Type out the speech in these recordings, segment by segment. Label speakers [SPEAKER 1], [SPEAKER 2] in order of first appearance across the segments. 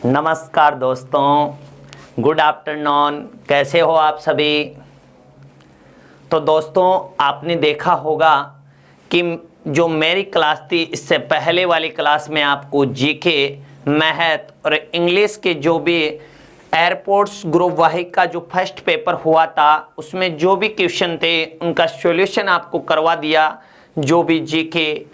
[SPEAKER 1] नमस्कार दोस्तों, good afternoon. कैसे हो आप सभी? तो दोस्तों, आपने देखा होगा कि जो मेरी क्लास थी इससे पहले वाली क्लास में आपको जीके, मैथ और इंग्लिश के जो भी एयरपोर्ट्स ग्रुप वाहिक का जो फर्स्ट पेपर हुआ था उसमें जो भी क्वेश्चन थे उनका सॉल्यूशन आपको करवा दिया। जो भी जीके,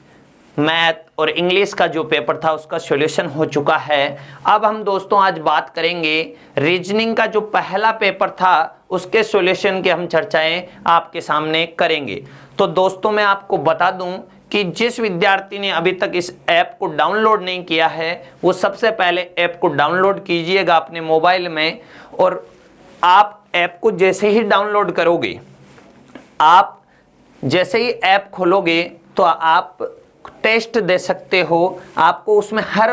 [SPEAKER 1] मैथ और इंग्लिश का जो पेपर था उसका सॉल्यूशन हो चुका है। अब हम दोस्तों आज बात करेंगे रीजनिंग का जो पहला पेपर था उसके सॉल्यूशन की हम चर्चाएं आपके सामने करेंगे। तो दोस्तों, मैं आपको बता दूं कि जिस विद्यार्थी ने अभी तक इस ऐप को डाउनलोड नहीं किया है वो सबसे पहले ऐप को डाउनलोड कीजिएगा अपने मोबाइल में। और आप ऐप को जैसे ही डाउनलोड करोगे, आप जैसे ही ऐप खोलोगे तो आप टेस्ट दे सकते हो। आपको उसमें हर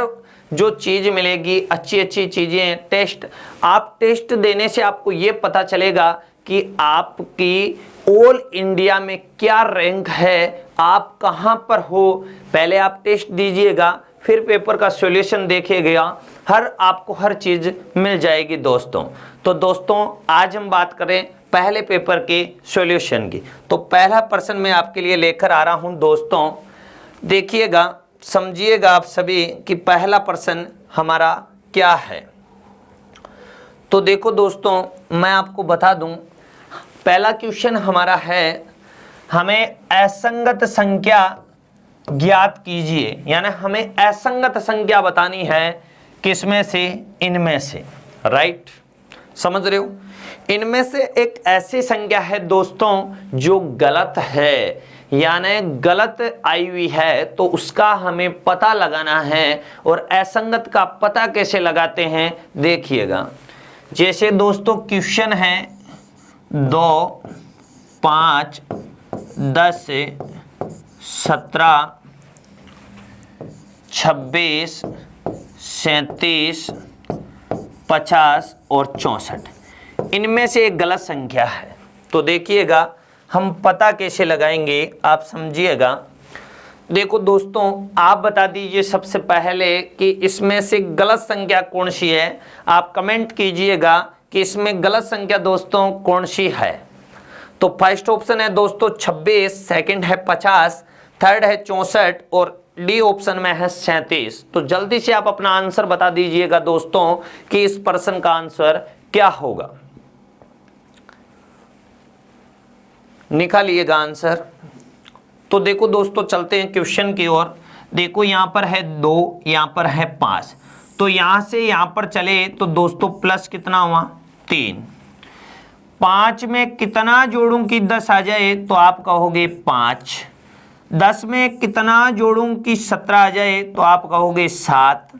[SPEAKER 1] जो चीज़ मिलेगी, अच्छी अच्छी चीज़ें, टेस्ट। आप टेस्ट देने से आपको ये पता चलेगा कि आपकी ऑल इंडिया में क्या रैंक है, आप कहाँ पर हो। पहले आप टेस्ट दीजिएगा, फिर पेपर का सॉल्यूशन देखिएगा, आपको हर चीज़ मिल जाएगी दोस्तों। तो दोस्तों, आज हम बात करें पहले पेपर के सॉल्यूशन की। तो पहला प्रश्न मैं आपके लिए लेकर आ रहा हूँ दोस्तों, देखिएगा, समझिएगा आप सभी कि पहला प्रश्न हमारा क्या है। तो देखो दोस्तों, मैं आपको बता दूं, पहला क्वेश्चन हमारा है, हमें असंगत संख्या ज्ञात कीजिए। यानी हमें असंगत संख्या बतानी है, किसमें से? इनमें से। राइट, समझ रहे हो? इनमें से एक ऐसी संख्या है दोस्तों जो गलत है, यानी गलत आई हुई है, तो उसका हमें पता लगाना है। और असंगत का पता कैसे लगाते हैं देखिएगा। जैसे दोस्तों क्वेश्चन है 2, 5, 10, 17, 26, 37, 50 और 64। इनमें से एक गलत संख्या है। तो देखिएगा हम पता कैसे लगाएंगे, आप समझिएगा। देखो दोस्तों, आप बता दीजिए सबसे पहले कि इसमें से गलत संख्या कौन सी है। आप कमेंट कीजिएगा कि इसमें गलत संख्या दोस्तों कौन सी है। तो फर्स्ट ऑप्शन है दोस्तों 26, सेकंड है 50, थर्ड है 64 और डी ऑप्शन में है 37। तो जल्दी से आप अपना आंसर बता दीजिएगा दोस्तों कि इस प्रश्न का आंसर क्या होगा। निकालिएगा आंसर। तो देखो दोस्तों, चलते हैं क्वेश्चन की ओर। देखो यहाँ पर है 2, यहाँ पर है 5। तो यहाँ से यहाँ पर चले तो दोस्तों प्लस कितना हुआ? 3। 5 में कितना जोड़ूं कि 10 आ जाए? तो आप कहोगे 5। 10 में कितना जोड़ूं कि 17 आ जाए? तो आप कहोगे 7।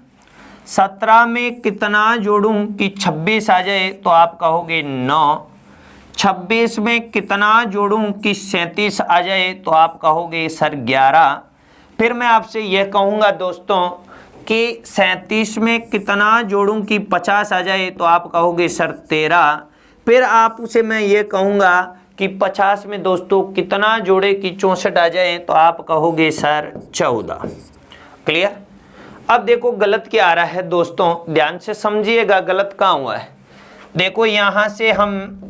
[SPEAKER 1] 17 में कितना जोड़ूं कि 26 आ जाए? तो आप कहोगे 9। 26 में कितना जोड़ूं कि 37 आ जाए? तो आप कहोगे सर 11। फिर मैं आपसे यह कहूँगा दोस्तों कि 37 में कितना जोड़ूं कि 50 आ जाए? तो आप कहोगे सर 13। फिर आप उसे मैं ये कहूँगा कि 50 में दोस्तों कितना जोड़े कि 64 आ जाए? तो आप कहोगे सर 14। क्लियर? अब देखो गलत क्या आ रहा है दोस्तों, ध्यान से समझिएगा गलत कहाँ हुआ है। देखो यहाँ से हम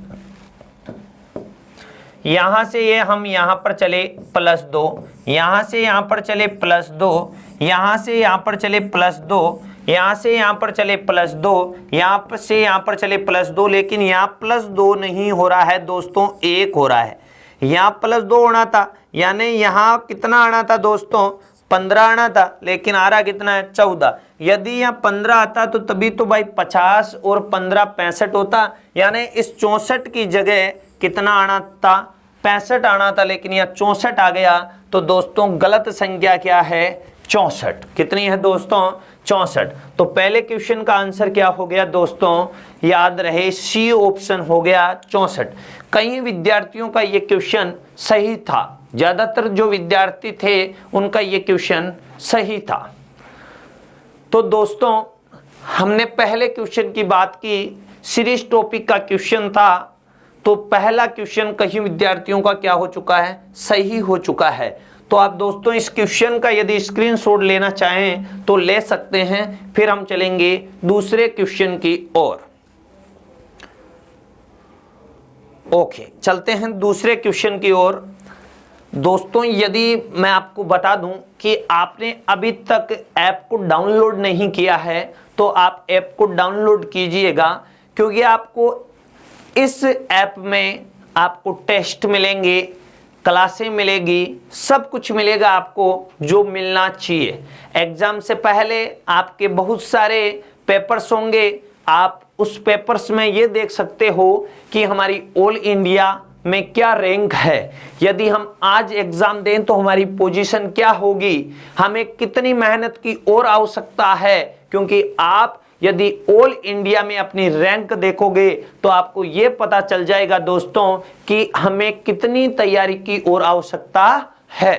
[SPEAKER 1] यहाँ पर चले +2, यहाँ से यहाँ पर चले +2, यहाँ से यहाँ पर चले +2, यहाँ से यहाँ पर चले +2, यहाँ से यहाँ पर चले +2, लेकिन यहाँ +2 नहीं हो रहा है दोस्तों, 1 हो रहा है। यहाँ +2 होना था, यानी यहाँ कितना आना था दोस्तों? 15 आना था, लेकिन आ रहा कितना है? 14। यदि यहाँ 15 आता तो तभी तो भाई 50 और 15 65 होता, यानी इस 64 की जगह कितना आना था? 65 आना था, लेकिन यहाँ 64 आ गया। तो दोस्तों गलत संख्या क्या है? 64। कितनी है दोस्तों? 64। तो पहले क्वेश्चन का आंसर क्या हो गया दोस्तों? याद रहे, सी ऑप्शन हो गया 64। कई विद्यार्थियों का ये क्वेश्चन सही था, ज्यादातर जो विद्यार्थी थे उनका ये क्वेश्चन सही था। तो दोस्तों हमने पहले क्वेश्चन की बात की, सीरीज टॉपिक का क्वेश्चन था। तो पहला क्वेश्चन कई विद्यार्थियों का क्या हो चुका है? सही हो चुका है। तो आप दोस्तों इस क्वेश्चन का यदि स्क्रीनशॉट लेना चाहें तो ले सकते हैं। फिर हम चलेंगे दूसरे क्वेश्चन की ओर। ओके, चलते हैं दूसरे क्वेश्चन की ओर। दोस्तों यदि मैं आपको बता दूं कि आपने अभी तक ऐप को डाउनलोड नहीं किया है तो आप ऐप को डाउनलोड कीजिएगा, क्योंकि आपको इस ऐप में आपको टेस्ट मिलेंगे, क्लासें मिलेगी, सब कुछ मिलेगा आपको जो मिलना चाहिए। एग्जाम से पहले आपके बहुत सारे पेपर्स होंगे, आप उस पेपर्स में ये देख सकते हो कि हमारी ऑल इंडिया में क्या रैंक है। यदि हम आज एग्जाम दें तो हमारी पोजीशन क्या होगी, हमें कितनी मेहनत की और आवश्यकता है, क्योंकि आप यदि ऑल इंडिया में अपनी रैंक देखोगे तो आपको यह पता चल जाएगा दोस्तों कि हमें कितनी तैयारी की और आवश्यकता है।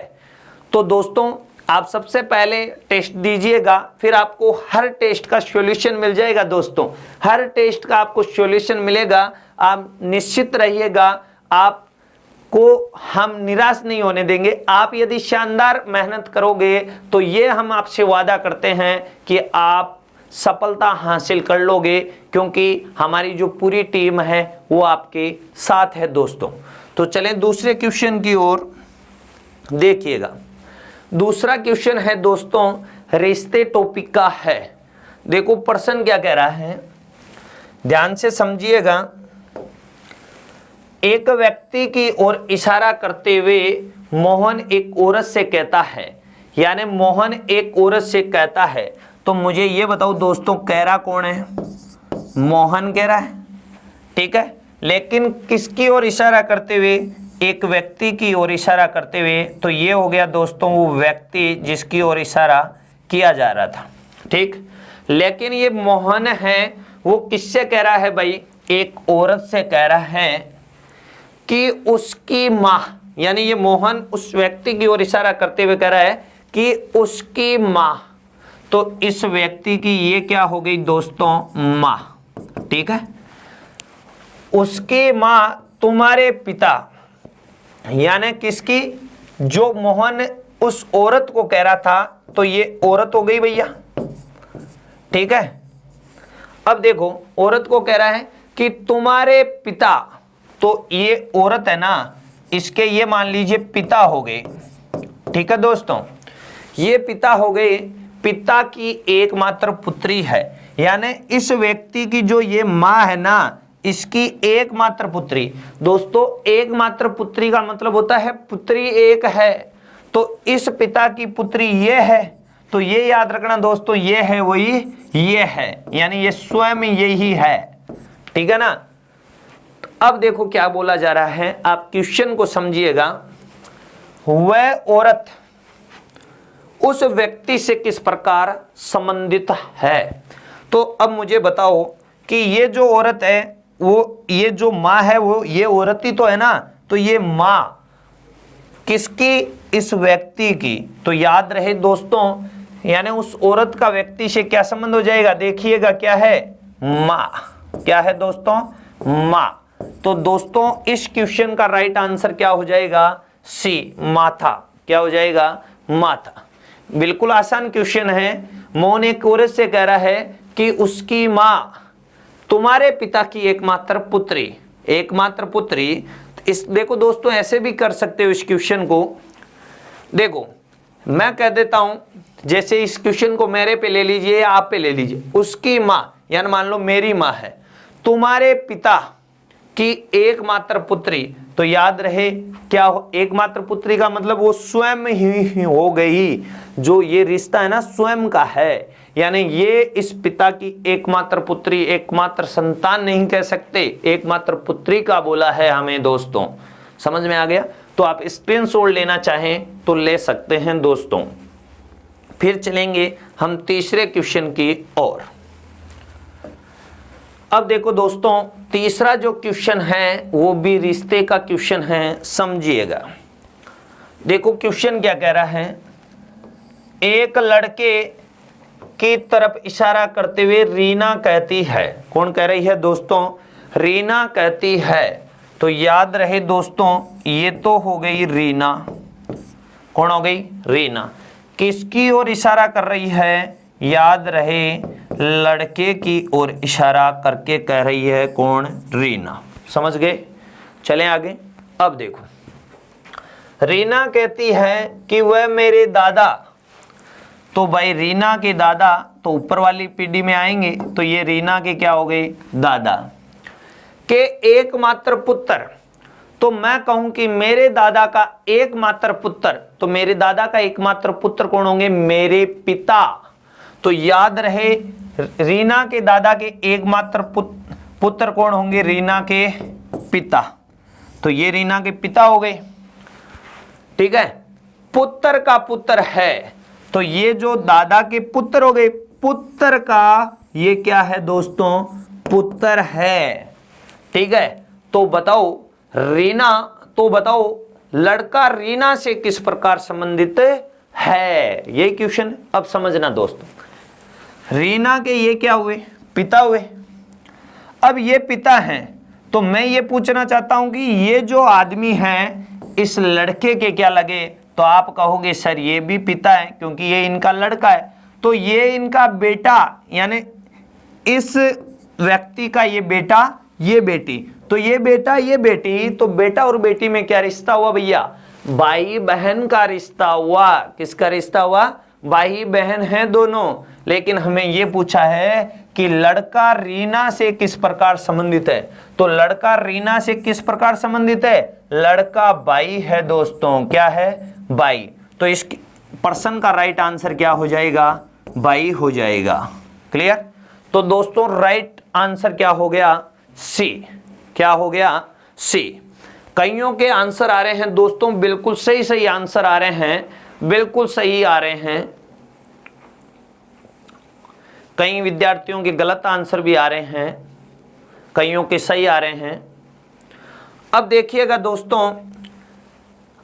[SPEAKER 1] तो दोस्तों आप सबसे पहले टेस्ट दीजिएगा, फिर आपको हर टेस्ट का सॉल्यूशन मिल जाएगा। दोस्तों हर टेस्ट का आपको सॉल्यूशन मिलेगा, आप निश्चित रहिएगा, आपको हम निराश नहीं होने देंगे। आप यदि शानदार मेहनत करोगे तो ये हम आपसे वादा करते हैं कि आप सफलता हासिल कर लोगे, क्योंकि हमारी जो पूरी टीम है वो आपके साथ है दोस्तों। तो चलें दूसरे क्वेश्चन की ओर देखिएगा। दूसरा क्वेश्चन है दोस्तों रिश्ते टॉपिक का है। देखो प्रश्न क्या कह रहा है, ध्यान से समझिएगा। एक व्यक्ति की ओर इशारा करते हुए मोहन एक औरत से कहता है, यानी मोहन एक औरत से कहता है। तो मुझे ये बताओ दोस्तों कह रहा कौन है, मोहन कह रहा है, ठीक है, लेकिन किसकी ओर इशारा करते हुए, एक व्यक्ति की ओर इशारा करते हुए। तो ये हो गया दोस्तों वो व्यक्ति जिसकी ओर इशारा किया जा रहा था, ठीक। लेकिन ये मोहन है वो किससे कह रहा है भाई, एक औरत से कह रहा है कि उसकी माँ, यानी ये मोहन उस व्यक्ति की ओर इशारा करते हुए कह रहा है कि उसकी माँ। तो इस व्यक्ति की ये क्या हो गई दोस्तों, माँ, ठीक है। उसकी माँ तुम्हारे पिता, यानी किसकी, जो मोहन उस औरत को कह रहा था, तो ये औरत हो गई भैया, ठीक है। अब देखो औरत को कह रहा है कि तुम्हारे पिता, तो ये औरत है ना, इसके ये मान लीजिए पिता हो गए, ठीक है दोस्तों, ये पिता हो गए, पिता की एकमात्र पुत्री है, यानी इस व्यक्ति की जो ये माँ है ना, इसकी एकमात्र पुत्री। दोस्तों एकमात्र पुत्री का मतलब होता है पुत्री एक है, तो इस पिता की पुत्री ये है, तो ये याद रखना दोस्तों, ये है वही ये है, यानी ये स्वयं यही है, ठीक है ना। अब देखो क्या बोला जा रहा है, आप क्वेश्चन को समझिएगा। वह औरत उस व्यक्ति से किस प्रकार संबंधित है। तो अब मुझे बताओ कि ये जो औरत है वो, ये जो माँ है वो ये औरत ही तो है ना, तो ये माँ किसकी, इस व्यक्ति की। तो याद रहे दोस्तों, यानी उस औरत का व्यक्ति से क्या संबंध हो जाएगा, देखिएगा क्या है, माँ, क्या है दोस्तों, माँ। तो दोस्तों इस क्वेश्चन का राइट आंसर क्या हो जाएगा, सी, माथा। क्या हो जाएगा, माथा। बिल्कुल आसान क्वेश्चन है। मोहन एक औरत से कह रहा है कि उसकी माँ तुम्हारे पिता की एकमात्र पुत्री, एकमात्र पुत्री। इस देखो दोस्तों ऐसे भी कर सकते हो इस क्वेश्चन को। देखो मैं कह देता हूं, जैसे इस क्वेश्चन को मेरे पे ले लीजिए या आप पे ले लीजिए। उसकी माँ, यानी मान लो मेरी माँ है, तुम्हारे पिता की एकमात्र पुत्री। तो याद रहे क्या हो, एकमात्र पुत्री का मतलब वो स्वयं ही हो गई, जो ये रिश्ता है ना स्वयं का है, यानी ये इस पिता की एकमात्र पुत्री, एकमात्र संतान नहीं कह सकते, एकमात्र पुत्री का बोला है हमें दोस्तों। समझ में आ गया। तो आप स्क्रीनशॉट लेना चाहें तो ले सकते हैं दोस्तों। फिर चलेंगे हम तीसरे क्वेश्चन की ओर। अब देखो दोस्तों तीसरा जो क्वेश्चन है वो भी रिश्ते का क्वेश्चन है, समझिएगा। देखो क्वेश्चन क्या कह रहा है, एक लड़के की तरफ इशारा करते हुए रीना कहती है। कौन कह रही है दोस्तों, रीना कहती है। तो याद रहे दोस्तों ये तो हो गई रीना, कौन हो गई? रीना। किसकी ओर इशारा कर रही है? याद रहे लड़के की ओर इशारा करके कह रही है कौन? रीना। समझ गए? चलें आगे। अब देखो, रीना कहती है कि वह मेरे दादा, तो भाई रीना के दादा तो ऊपर वाली पीढ़ी में आएंगे, तो ये रीना के क्या हो गए? दादा के एकमात्र पुत्र। तो मैं कहूं कि मेरे दादा का एकमात्र पुत्र, तो मेरे दादा का एकमात्र पुत्र कौन होंगे? मेरे पिता। तो याद रहे रीना के दादा के एकमात्र पुत्र कौन होंगे? रीना के पिता। तो ये रीना के पिता हो गए, ठीक है। पुत्र का पुत्र है, तो ये जो दादा के पुत्र हो गए, पुत्र का ये क्या है दोस्तों? पुत्र है, ठीक है। तो बताओ रीना, तो बताओ लड़का रीना से किस प्रकार संबंधित है? ये क्वेश्चन अब समझना दोस्तों। रीना के ये क्या हुए? पिता हुए। अब ये पिता हैं, तो मैं ये पूछना चाहता हूं कि ये जो आदमी है इस लड़के के क्या लगे? तो आप कहोगे सर ये भी पिता है क्योंकि ये इनका लड़का है, तो ये इनका बेटा, यानी इस व्यक्ति का ये बेटा, ये बेटी, तो ये बेटा ये बेटी, तो बेटा और बेटी में क्या रिश्ता हुआ भैया? भाई बहन का रिश्ता हुआ। किसका रिश्ता हुआ? भाई बहन हैं दोनों। लेकिन हमें ये पूछा है कि लड़का रीना से किस प्रकार संबंधित है, तो लड़का रीना से किस प्रकार संबंधित है? लड़का भाई है दोस्तों। क्या है? भाई। तो इस प्रश्न का राइट आंसर क्या हो जाएगा? भाई हो जाएगा। क्लियर? तो दोस्तों राइट आंसर क्या हो गया? सी। क्या हो गया? सी। कईयों के आंसर आ रहे हैं दोस्तों बिल्कुल सही सही आंसर आ रहे हैं, बिल्कुल सही आ रहे हैं। कई विद्यार्थियों के गलत आंसर भी आ रहे हैं, कईयों के सही आ रहे हैं। अब देखिएगा दोस्तों,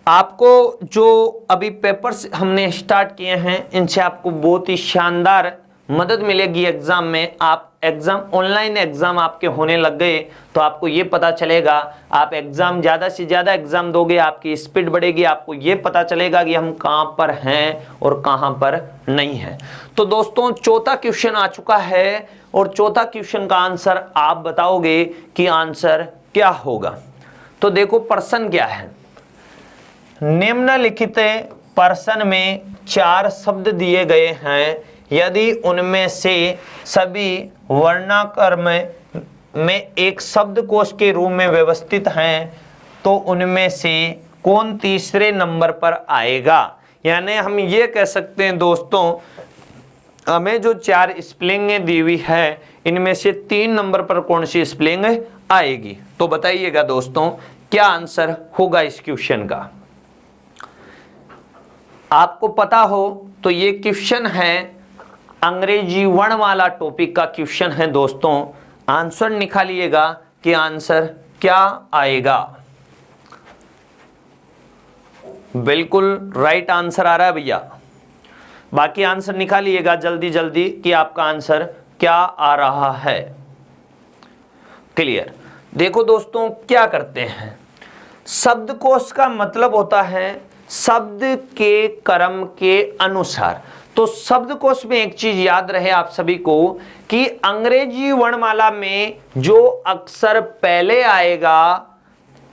[SPEAKER 1] आपको जो अभी पेपर्स हमने स्टार्ट किए हैं इनसे आपको बहुत ही शानदार मदद मिलेगी एग्जाम में। आप एग्जाम, ऑनलाइन एग्जाम आपके होने लग गए तो आपको ये पता चलेगा, आप एग्जाम ज़्यादा से ज़्यादा एग्जाम दोगे, आपकी स्पीड बढ़ेगी, आपको ये पता चलेगा कि हम कहाँ पर हैं और कहाँ पर नहीं हैं। तो दोस्तों चौथा क्वेश्चन आ चुका है और चौथा क्वेश्चन का आंसर आप बताओगे कि आंसर क्या होगा। तो देखो प्रश्न क्या है, निम्नलिखित प्रश्न में 4 शब्द दिए गए हैं, यदि उनमें से सभी वर्णाक्रम में एक शब्दकोश के रूप में व्यवस्थित हैं तो उनमें से कौन तीसरे नंबर पर आएगा? यानी हम ये कह सकते हैं दोस्तों, हमें जो 4 स्पेलिंगें दी हुई है इनमें से 3 नंबर पर कौन सी स्पेलिंग आएगी? तो बताइएगा दोस्तों क्या आंसर होगा इस क्वेश्चन का। आपको पता हो तो ये क्वेश्चन है अंग्रेजी वर्णमाला टॉपिक का क्वेश्चन है दोस्तों। आंसर निकालिएगा कि आंसर क्या आएगा। बिल्कुल राइट आंसर आ रहा है भैया, बाकी आंसर निकालिएगा जल्दी जल्दी कि आपका आंसर क्या आ रहा है। क्लियर? देखो दोस्तों क्या करते हैं, शब्दकोश का मतलब होता है शब्द के क्रम के अनुसार। तो शब्दकोश में एक चीज याद रहे आप सभी को कि अंग्रेजी वर्णमाला में जो अक्षर पहले आएगा,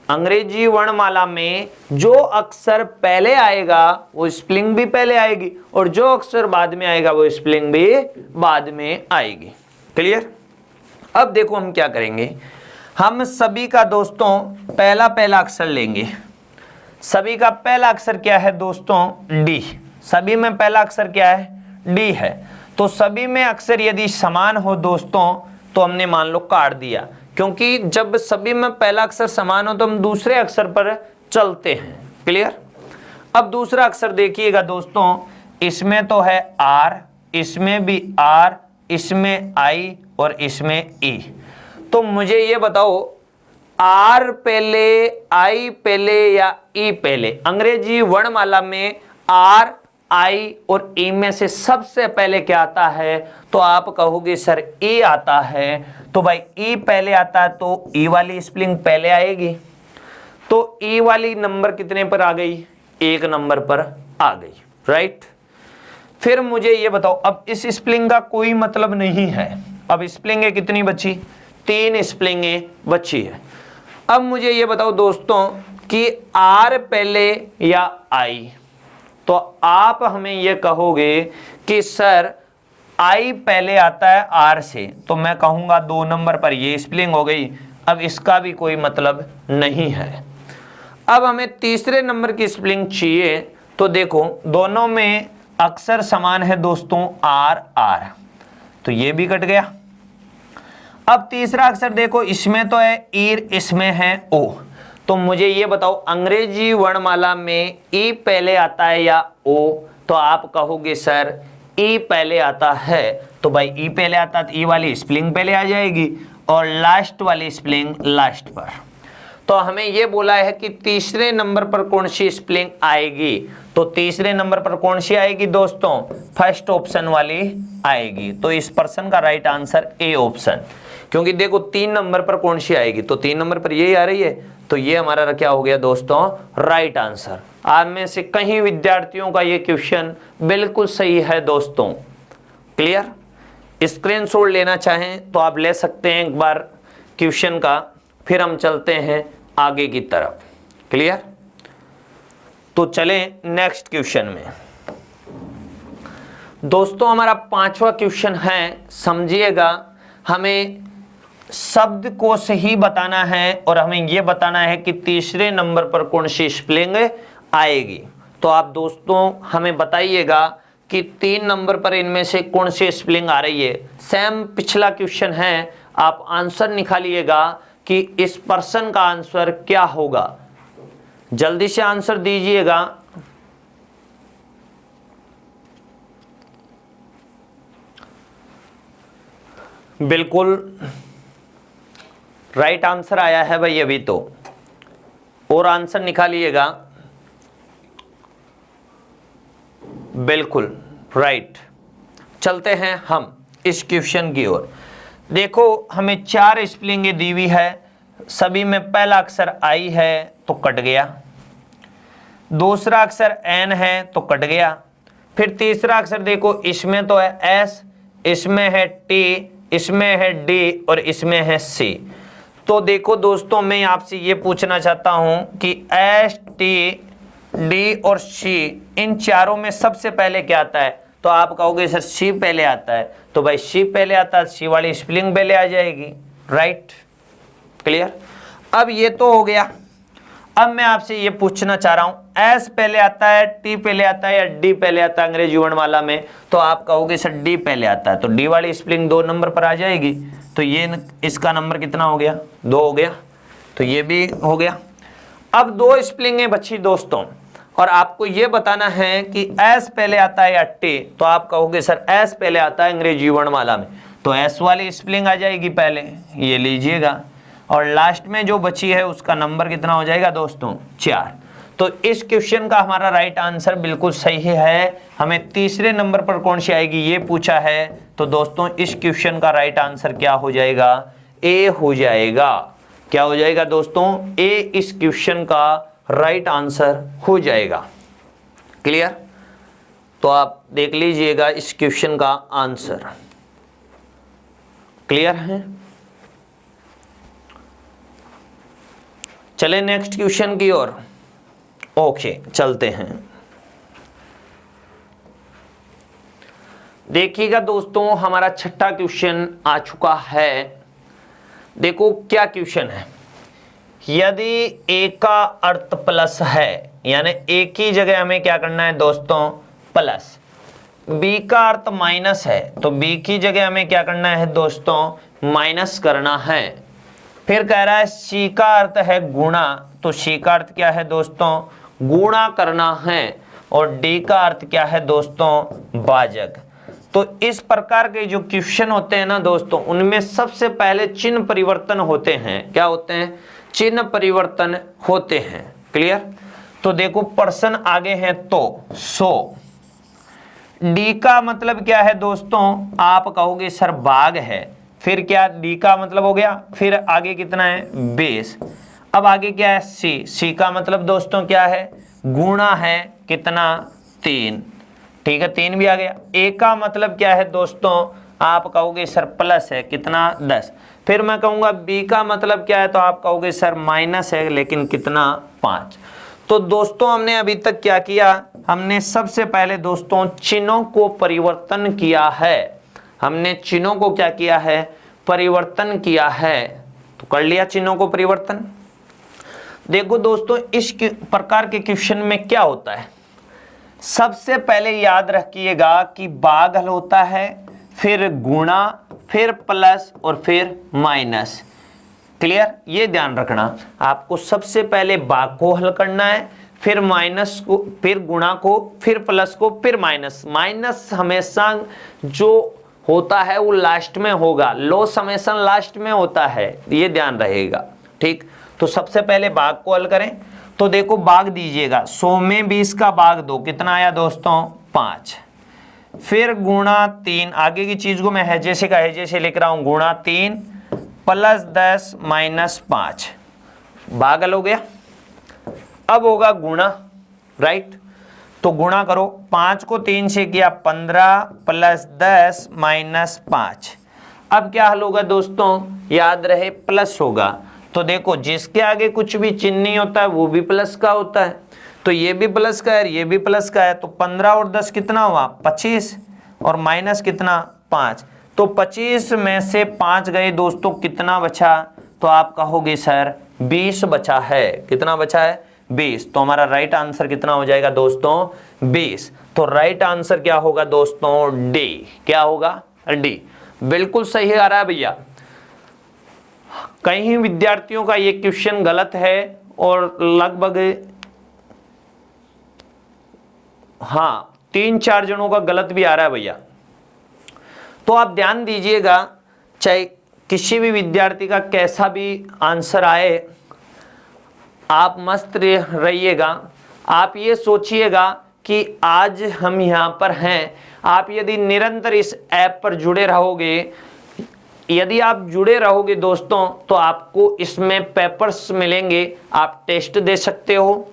[SPEAKER 1] अंग्रेजी वर्णमाला में जो अक्षर पहले आएगा वो स्पेलिंग भी पहले आएगी और जो अक्षर बाद में आएगा वो स्पेलिंग भी बाद में आएगी। क्लियर? अब देखो हम क्या करेंगे, हम सभी का दोस्तों पहला अक्षर लेंगे। सभी का पहला अक्षर क्या है दोस्तों? डी। सभी में पहला अक्षर क्या है? डी है। तो सभी में अक्षर यदि समान हो दोस्तों तो हमने मान लो काट दिया, क्योंकि जब सभी में पहला अक्षर समान हो तो हम दूसरे अक्षर पर चलते हैं। क्लियर? अब दूसरा अक्षर देखिएगा दोस्तों, इसमें तो है आर, इसमें भी आर, इसमें आई और इसमें ई। तो मुझे ये बताओ आर पहले, आई पहले या ई पहले? अंग्रेजी वर्णमाला में आर, आई और ई में से सबसे पहले क्या आता है? तो आप कहोगे सर ई आता है। तो भाई ई पहले आता है तो ई वाली स्पेलिंग पहले आएगी। तो ई वाली नंबर कितने पर आ गई? 1 नंबर पर आ गई, राइट। फिर मुझे ये बताओ, अब इस स्प्लिंग का कोई मतलब नहीं है। अब स्प्लिंगें कितनी बची? 3 स्प्लिंगें बची है। अब मुझे ये बताओ दोस्तों कि आर पहले या आई, तो आप हमें ये कहोगे कि सर आई पहले आता है आर से, तो मैं कहूंगा 2 नंबर पर ये स्प्लिंग हो गई। अब इसका भी कोई मतलब नहीं है। अब हमें तीसरे नंबर की स्प्लिंग चाहिए, तो देखो दोनों में अक्षर समान है दोस्तों, आर आर, तो ये भी कट गया। अब तीसरा अक्षर देखो, इसमें तो है ईर, इसमें है ओ, तो मुझे ये बताओ अंग्रेजी वर्णमाला में ई पहले आता है या ओ, तो आप कहोगे सर ई पहले आता है, तो भाई ई पहले आता है तो ई वाली स्प्लिंग पहले आ जाएगी और लास्ट वाली स्प्लिंग लास्ट पर। तो हमें यह बोला है कि तीसरे नंबर पर कौन सी स्प्लिंग आएगी, तो तीसरे नंबर पर कौन सी आएगी दोस्तों? फर्स्ट ऑप्शन वाली आएगी। तो इस प्रश्न का राइट आंसर ए ऑप्शन, क्योंकि देखो 3 नंबर पर कौन सी आएगी, तो 3 नंबर पर यही आ रही है, तो ये हमारा क्या हो गया दोस्तों? Right answer. आप में से कई विद्यार्थियों का ये क्वेश्चन बिल्कुल सही है दोस्तों। क्लियर? स्क्रीनशॉट लेना चाहें तो आप ले सकते हैं एक बार क्वेश्चन का, फिर हम चलते हैं आगे की तरफ। क्लियर? तो चलें नेक्स्ट क्वेश्चन में। दोस्तों हमारा 5वां क्वेश्चन है, समझिएगा, हमें शब्द को सही बताना है और हमें यह बताना है कि तीसरे नंबर पर कौन सी स्प्लिंग आएगी। तो आप दोस्तों हमें बताइएगा कि 3 नंबर पर इनमें से कौन सी स्प्लिंग आ रही है। सेम पिछला क्वेश्चन है, आप आंसर निकालिएगा कि इस प्रश्न का आंसर क्या होगा। जल्दी से आंसर दीजिएगा। बिल्कुल राइट आंसर आया है भाई अभी तो, और आंसर निकालिएगा। बिल्कुल राइट। चलते हैं हम इस क्वेश्चन की ओर। देखो हमें 4 स्प्लिंगें दी हुई है, सभी में पहला अक्षर आई है तो कट गया, दूसरा अक्षर एन है तो कट गया, फिर तीसरा अक्षर देखो इसमें तो है एस, इसमें है टी, इसमें है डी और इसमें है सी। तो देखो दोस्तों मैं आपसे ये पूछना चाहता हूं कि एस टी डी और सी, इन चारों में सबसे पहले क्या आता है, तो आप कहोगे सर सी पहले आता है, तो भाई सी पहले आता है, सी वाली स्प्लिंग पहले आ जाएगी। राइट? क्लियर? अब ये तो हो गया। अब मैं आपसे ये पूछना चाह रहा हूं एस पहले आता है, टी पहले आता है या डी पहले आता है अंग्रेजी वर्णमाला में, तो आप कहोगे सर डी पहले आता है, तो डी वाली स्प्लिंग 2 नंबर पर आ जाएगी। तो ये इसका नंबर कितना हो गया? 2 हो गया, तो ये भी हो गया। अब 2 स्प्लिंगें बची दोस्तों, और आपको ये बताना है कि एस पहले आता है या टी, तो आप कहोगे सर एस पहले आता है अंग्रेजी वर्णमाला में, तो एस वाली स्प्लिंग आ जाएगी पहले, ये लीजिएगा, और लास्ट में जो बची है उसका नंबर कितना हो जाएगा दोस्तों? 4। तो इस क्वेश्चन का हमारा राइट आंसर बिल्कुल सही है। हमें तीसरे नंबर पर कौन सी आएगी ये पूछा है, तो दोस्तों इस क्वेश्चन का राइट आंसर क्या हो जाएगा? ए हो जाएगा। क्या हो जाएगा दोस्तों? ए इस क्वेश्चन का राइट आंसर हो जाएगा। क्लियर? तो आप देख लीजिएगा इस क्वेश्चन का आंसर। क्लियर है? चले नेक्स्ट क्वेश्चन की ओर। ओके चलते हैं। देखिएगा दोस्तों हमारा 6ठा क्वेश्चन आ चुका है। देखो क्या क्वेश्चन है, यदि ए का अर्थ प्लस है, यानी एक ही जगह हमें क्या करना है दोस्तों? प्लस। बी का अर्थ माइनस है, तो बी की जगह हमें क्या करना है दोस्तों? माइनस करना है। फिर कह रहा है सी का अर्थ है गुणा, तो सी का अर्थ क्या है दोस्तों? गुणा करना है। और डी का अर्थ क्या है दोस्तों? भाजक। तो इस प्रकार के जो क्वेश्चन होते हैं ना दोस्तों, उनमें सबसे पहले चिन्ह परिवर्तन होते हैं। क्या होते हैं? चिन्ह परिवर्तन होते हैं। क्लियर? तो देखो प्रश्न आगे हैं तो सो डी का मतलब क्या है दोस्तों? आप कहोगे सर भाग है, फिर क्या डी का मतलब हो गया, फिर आगे कितना है? बेस। अब आगे क्या है? सी। सी का मतलब दोस्तों क्या है? गुणा है, कितना? 3, ठीक है 3 भी आ गया। ए का मतलब क्या है दोस्तों, आप कहोगे सर प्लस है, कितना 10। फिर मैं कहूँगा बी का मतलब क्या है, तो आप कहोगे सर माइनस है, लेकिन कितना 5। तो दोस्तों हमने अभी तक क्या किया, हमने सबसे पहले दोस्तों चिन्हों को परिवर्तन किया है। हमने चिन्हों को क्या किया है, परिवर्तन किया है। तो कर लिया चिन्हों को परिवर्तन। देखो दोस्तों इस प्रकार के क्वेश्चन में क्या होता है, सबसे पहले याद रखिएगा कि भाग हल होता है, फिर गुणा, फिर प्लस और फिर माइनस। क्लियर, ये ध्यान रखना, आपको सबसे पहले भाग को हल करना है, फिर माइनस को, फिर गुणा को, फिर प्लस को, फिर माइनस। माइनस हमेशा जो होता है वो लास्ट में होगा, लो समेशन लास्ट में होता है, ये ध्यान रहेगा। ठीक, तो सबसे पहले भाग को हल करें। तो देखो भाग दीजिएगा, 100 में 20 का भाग दो, कितना आया दोस्तों 5। फिर गुणा 3, आगे की चीज को मैं हैजे से का हैजे से लिख रहा हूं, गुणा 3 प्लस 10 माइनस 5, भाग हल हो गया। अब होगा गुणा, राइट, तो गुणा करो, 5 को 3 से किया 15 प्लस 10 माइनस 5। अब क्या हल होगा दोस्तों, याद रहे प्लस होगा। तो देखो जिसके आगे कुछ भी चिन्ह नहीं होता है वो भी प्लस का होता है, तो ये भी प्लस का है, ये भी प्लस का है। तो 15 और 10 कितना हुआ 25, और माइनस कितना 5। तो 25 में से 5 गए दोस्तों, कितना बचा, तो आप कहोगे सर 20 बचा है। कितना बचा है 20। तो हमारा राइट आंसर कितना हो जाएगा दोस्तों 20। तो राइट आंसर क्या होगा दोस्तों डी। क्या होगा डी, बिल्कुल सही आ रहा है भैया। कई विद्यार्थियों का ये क्वेश्चन गलत है और लगभग हाँ 3-4 जनों का गलत भी आ रहा है भैया। तो आप ध्यान दीजिएगा, चाहे किसी भी विद्यार्थी का कैसा भी आंसर आए, आप मस्त रहिएगा। आप ये सोचिएगा कि आज हम यहाँ पर हैं। आप यदि निरंतर इस ऐप पर जुड़े रहोगे, यदि आप जुड़े रहोगे दोस्तों, तो आपको इसमें पेपर्स मिलेंगे, आप टेस्ट दे सकते हो,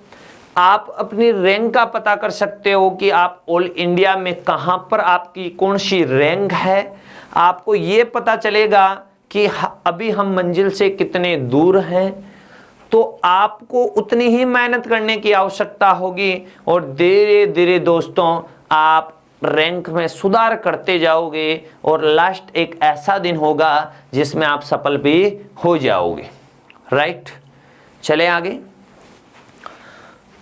[SPEAKER 1] आप अपनी रैंक का पता कर सकते हो कि आप ऑल इंडिया में कहां पर आपकी कौन सी रैंक है। आपको ये पता चलेगा कि अभी हम मंजिल से कितने दूर हैं। तो आपको उतनी ही मेहनत करने की आवश्यकता होगी और धीरे धीरे दोस्तों आप रैंक में सुधार करते जाओगे और लास्ट एक ऐसा दिन होगा जिसमें आप सफल भी हो जाओगे। राइट, चले आगे।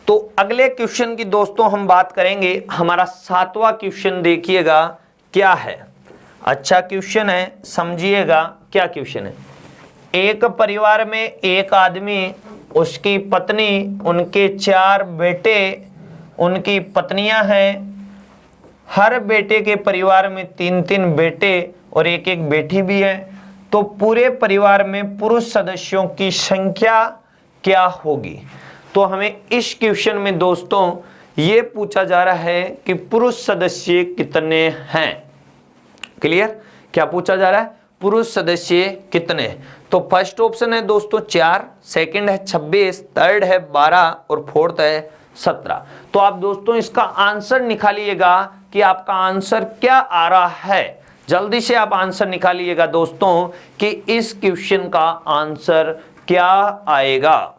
[SPEAKER 1] तो अगले क्वेश्चन की दोस्तों हम बात करेंगे। हमारा 7वां क्वेश्चन देखिएगा क्या है, अच्छा क्वेश्चन है, समझिएगा क्या क्वेश्चन है। एक परिवार में एक आदमी, उसकी पत्नी, उनके 4 बेटे, उनकी पत्नियां हैं। हर बेटे के परिवार में 3-3 बेटे और एक एक बेटी भी है। तो पूरे परिवार में पुरुष सदस्यों की संख्या क्या होगी। तो हमें इस क्वेश्चन में दोस्तों ये पूछा जा रहा है कि पुरुष सदस्य कितने हैं। क्लियर, क्या पूछा जा रहा है, पुरुष सदस्य कितने। तो फर्स्ट ऑप्शन है दोस्तों 4, सेकंड है 26, थर्ड है 12 और फोर्थ है 17। तो आप दोस्तों इसका आंसर निकालिएगा कि आपका आंसर क्या आ रहा है। जल्दी से आप आंसर निकालिएगा दोस्तों कि इस क्वेश्चन का आंसर क्या आएगा।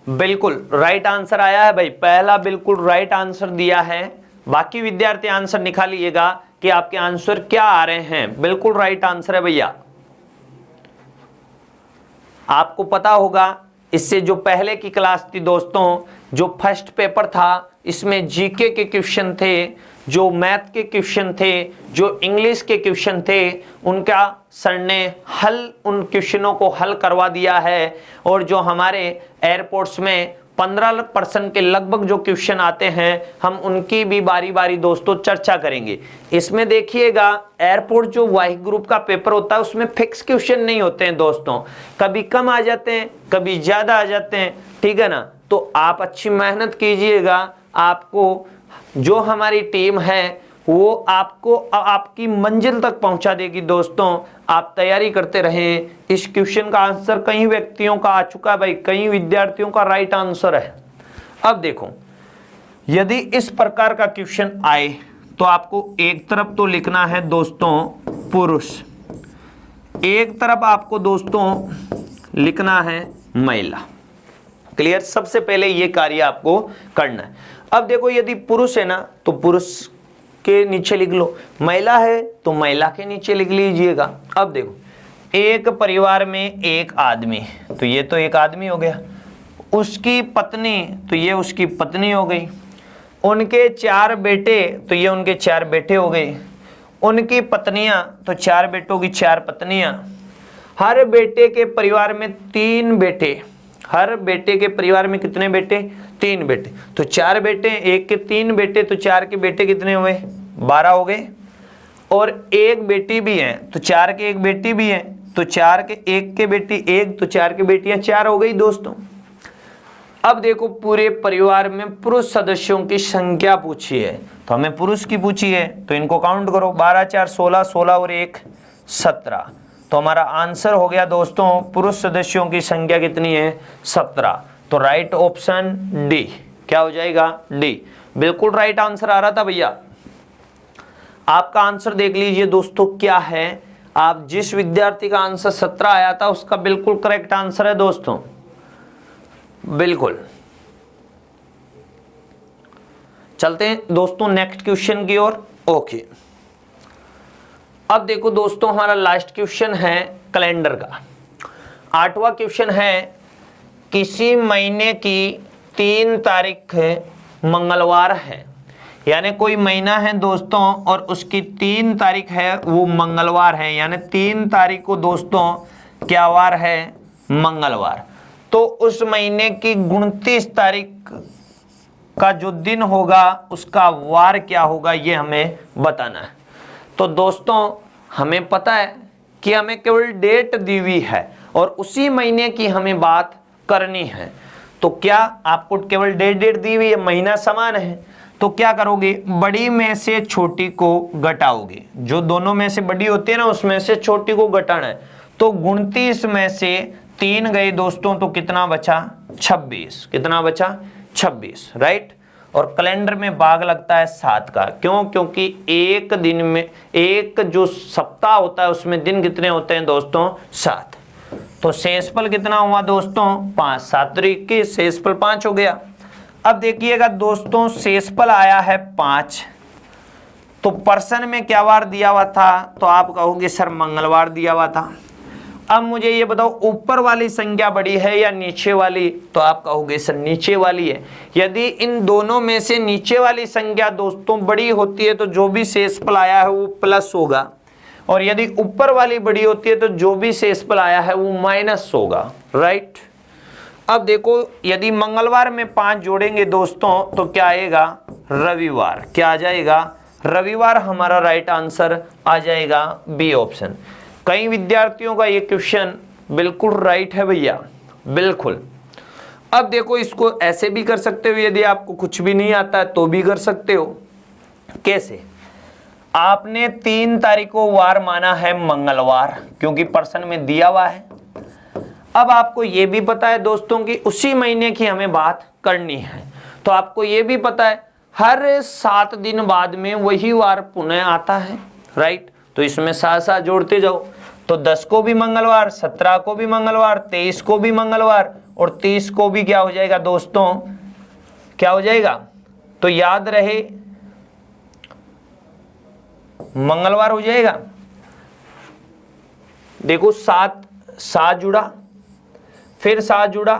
[SPEAKER 1] बिल्कुल राइट आंसर आया है भाई, पहला बिल्कुल राइट आंसर दिया है। बाकी विद्यार्थी आंसर निकालिएगा कि आपके आंसर क्या आ रहे हैं। बिल्कुल राइट आंसर है भैया। आपको पता होगा इससे जो पहले की क्लास थी दोस्तों, जो फर्स्ट पेपर था, इसमें जीके के क्वेश्चन थे, जो मैथ के क्वेश्चन थे, जो इंग्लिश के क्वेश्चन थे, उनका सर ने उन क्वेश्चनों को हल करवा दिया है। और जो हमारे एयरपोर्ट्स में 15% के लगभग जो क्वेश्चन आते हैं, हम उनकी भी बारी बारी दोस्तों चर्चा करेंगे। इसमें देखिएगा एयरपोर्ट जो वाई ग्रुप का पेपर होता है उसमें फिक्स क्वेश्चन नहीं होते हैं दोस्तों, कभी कम आ जाते हैं, कभी ज्यादा आ जाते हैं, ठीक है ना। तो आप अच्छी मेहनत कीजिएगा। आपको जो हमारी टीम है वो आपको आपकी मंजिल तक पहुंचा देगी। दोस्तों आप तैयारी करते रहें। इस क्वेश्चन का आंसर कई व्यक्तियों का आ चुका है भाई, कई विद्यार्थियों का राइट आंसर है। अब देखो, यदि इस प्रकार का क्वेश्चन आए तो आपको एक तरफ तो लिखना है दोस्तों पुरुष, एक तरफ आपको दोस्तों लिखना है महिला। क्लियर? सबसे पहले ये कार्य आपको करना है। अब देखो, यदि पुरुष है ना तो पुरुष के नीचे लिख लो, महिला है तो महिला के नीचे लिख लीजिएगा। अब देखो, एक परिवार में एक आदमी, तो ये तो एक आदमी हो गया, उसकी पत्नी, तो ये उसकी पत्नी हो गई, उनके 4 बेटे, तो ये उनके 4 बेटे हो गए, उनकी पत्नियां, तो 4 बेटों की 4 पत्नियां, हर बेटे के परिवार में 3 बेटे, हर बेटे के परिवार में कितने बेटे? 3 बेटे, तो 4 बेटे, एक के 3 बेटे, तो 4 के बेटे कितने हुए? 12 हो गए। और एक बेटी भी है, तो 4 के एक बेटी भी है, तो 4 के एक के बेटी 1, तो 4 की बेटियां 4 हो गई दोस्तों। अब देखो, पूरे परिवार में पुरुष सदस्यों की संख्या पूछी है, तो हमें पुरुष की पूछी है, तो इनको काउंट करो, 12 4 16, 16 और 1 17। तो हमारा आंसर हो गया दोस्तों, पुरुष सदस्यों की संख्या कितनी है? 17। तो राइट ऑप्शन डी क्या हो जाएगा? डी। बिल्कुल राइट आंसर आ रहा था भैया। आपका आंसर देख लीजिए दोस्तों क्या है। आप जिस विद्यार्थी का आंसर 17 आया था उसका बिल्कुल करेक्ट आंसर है दोस्तों, बिल्कुल। चलते हैं दोस्तों नेक्स्ट क्वेश्चन की ओर। ओके, अब देखो दोस्तों, हमारा लास्ट क्वेश्चन है कैलेंडर का। 8वां क्वेश्चन है, किसी महीने की 3 तारीख मंगलवार है, यानी कोई महीना है दोस्तों और उसकी 3 तारीख है वो मंगलवार है, यानी 3 तारीख को दोस्तों क्या वार है? मंगलवार। तो उस महीने की 29 तारीख का जो दिन होगा उसका वार क्या होगा, ये हमें बताना है। तो दोस्तों हमें पता है कि हमें केवल डेट दी हुई है और उसी महीने की हमें बात करनी है। तो क्या आपको केवल डेट दी हुई है, महीना समान है, तो क्या करोगे? बड़ी में से छोटी को घटाओगे, जो दोनों में से बड़ी होती है ना उसमें से छोटी को घटाना है। तो 29 में से 3 गए दोस्तों, तो कितना बचा? 26। कितना बचा? 26, राइट। और कैलेंडर में भाग लगता है 7 का, क्यों? क्योंकि एक दिन में, एक जो सप्ताह होता है उसमें दिन कितने होते हैं दोस्तों? 7। तो शेषफल कितना हुआ दोस्तों? 5। 7 और 21, शेषफल 5 हो गया। अब देखिएगा दोस्तों, शेषफल आया है 5, तो पर्सन में क्या वार दिया हुआ था? तो आप कहोगे सर मंगलवार दिया हुआ था। अब मुझे ये बताओ, ऊपर वाली संख्या बड़ी है या नीचे वाली? तो आप कहोगे सर नीचे वाली है। यदि इन दोनों में से नीचे वाली संख्या दोस्तों बड़ी होती है तो जो भी शेषफल आया है वो प्लस होगा, और यदि ऊपर वाली बड़ी होती है तो जो भी शेषफल आया है वो माइनस होगा, राइट। अब देखो, यदि मंगलवार में 5 जोड़ेंगे दोस्तों तो क्या आएगा? रविवार। क्या आ जाएगा? रविवार हमारा राइट आंसर आ जाएगा, बी ऑप्शन। कई विद्यार्थियों का ये क्वेश्चन बिल्कुल राइट है भैया, बिल्कुल। अब देखो, इसको ऐसे भी कर सकते हो, यदि आपको कुछ भी नहीं आता है तो भी कर सकते हो। कैसे? आपने 3 तारीख को वार माना है मंगलवार, क्योंकि पर्सन में दिया हुआ है। अब आपको ये भी पता है दोस्तों कि उसी महीने की हमें बात करनी है, तो आपको ये भी पता है हर 7 दिन बाद में वही वार पुनः आता है, राइट। तो इसमें साथ साथ जोड़ते जाओ, तो 10 को भी मंगलवार, 17 को भी मंगलवार, 23 को भी मंगलवार और 30 को भी क्या हो जाएगा दोस्तों? क्या हो जाएगा? तो याद रहे मंगलवार हो जाएगा। देखो, 7 जुड़ा, फिर 7 जुड़ा,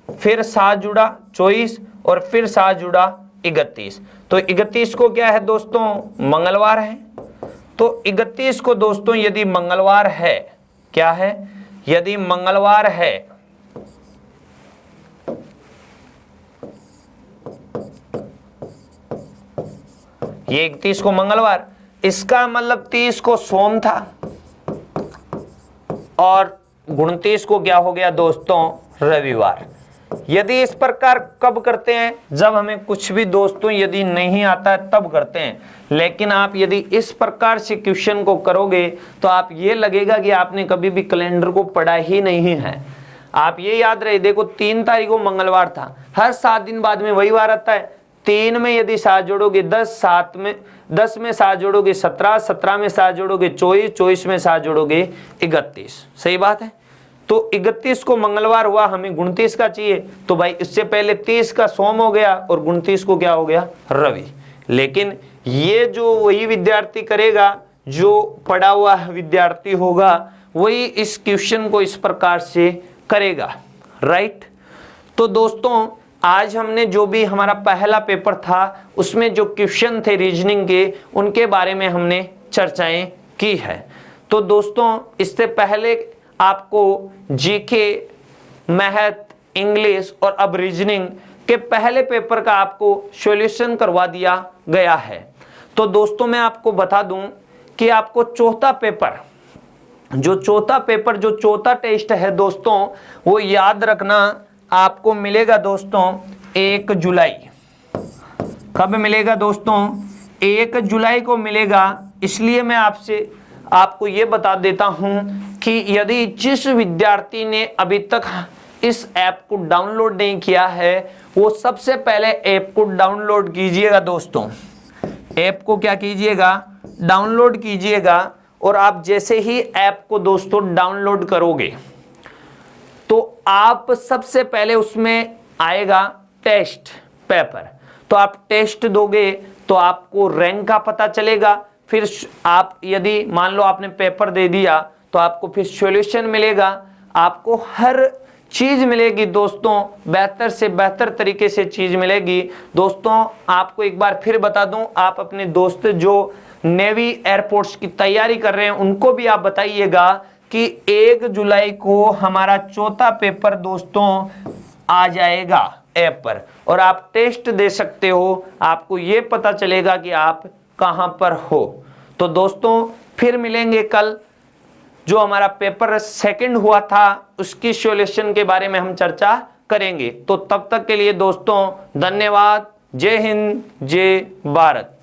[SPEAKER 1] फिर 7 जुड़ा 24 और फिर 7 जुड़ा 31। तो 31 को क्या है दोस्तों? मंगलवार है। तो 31 को दोस्तों यदि मंगलवार है, क्या है? यदि मंगलवार है ये 31 को मंगलवार, इसका मतलब 30 को सोम था और 29 को क्या हो गया दोस्तों? रविवार। यदि इस प्रकार कब करते हैं, जब हमें कुछ भी दोस्तों यदि नहीं आता है तब करते हैं। लेकिन आप यदि इस प्रकार से क्वेश्चन को करोगे तो आप ये लगेगा कि आपने कभी भी कैलेंडर को पढ़ा ही नहीं है। आप ये याद रहे, देखो 3 तारीख को मंगलवार था, हर 7 दिन बाद में वही वार आता है। 3 में यदि 7 जोड़ोगे 10, 10 में 7 जोड़ोगे 17, 17 में 7 जोड़ोगे 24, 24 में 7 जोड़ोगे 31। सही बात है। तो 31 को मंगलवार हुआ, हमें 29 का चाहिए, तो भाई इससे पहले 30 का सोम हो गया और 29 को क्या हो गया, रवि। लेकिन ये जो वही विद्यार्थी करेगा, जो पढ़ा हुआ विद्यार्थी होगा, वही इस क्वेश्चन को इस प्रकार से करेगा, राइट। तो दोस्तों आज हमने जो भी हमारा पहला पेपर था उसमें जो क्वेश्चन थे रीजनिंग के, उनके बारे में हमने चर्चाएं की है। तो दोस्तों इससे पहले आपको जीके, मैथ, इंग्लिश और अब रीजनिंग के पहले पेपर का आपको सॉल्यूशन करवा दिया गया है। तो दोस्तों मैं आपको बता दूं कि आपको चौथा पेपर, जो चौथा टेस्ट है दोस्तों, वो याद रखना आपको मिलेगा दोस्तों 1 जुलाई। कब मिलेगा दोस्तों, 1 जुलाई को मिलेगा। इसलिए मैं आपको ये बता देता हूं कि यदि जिस विद्यार्थी ने अभी तक इस ऐप को डाउनलोड नहीं किया है, वो सबसे पहले ऐप को डाउनलोड कीजिएगा दोस्तों। ऐप को क्या कीजिएगा, डाउनलोड कीजिएगा। और आप जैसे ही ऐप को दोस्तों डाउनलोड करोगे तो आप सबसे पहले उसमें आएगा टेस्ट पेपर। तो आप टेस्ट दोगे तो आपको रैंक का पता चलेगा। फिर आप यदि मान लो आपने पेपर दे दिया तो आपको फिर सॉल्यूशन मिलेगा, आपको हर चीज मिलेगी दोस्तों, बेहतर से बेहतर तरीके से चीज मिलेगी। दोस्तों आपको एक बार फिर बता दूं, आप अपने दोस्त जो नेवी एयरपोर्ट्स की तैयारी कर रहे हैं उनको भी आप बताइएगा कि 1 जुलाई को हमारा चौथा पेपर दोस्तों आ जाएगा ऐप पर, और आप टेस्ट दे सकते हो। आपको ये पता चलेगा कि आप कहां पर हो। तो दोस्तों फिर मिलेंगे कल, जो हमारा पेपर सेकंड हुआ था उसकी सॉल्यूशन के बारे में हम चर्चा करेंगे। तो तब तक के लिए दोस्तों धन्यवाद। जय हिंद, जय भारत।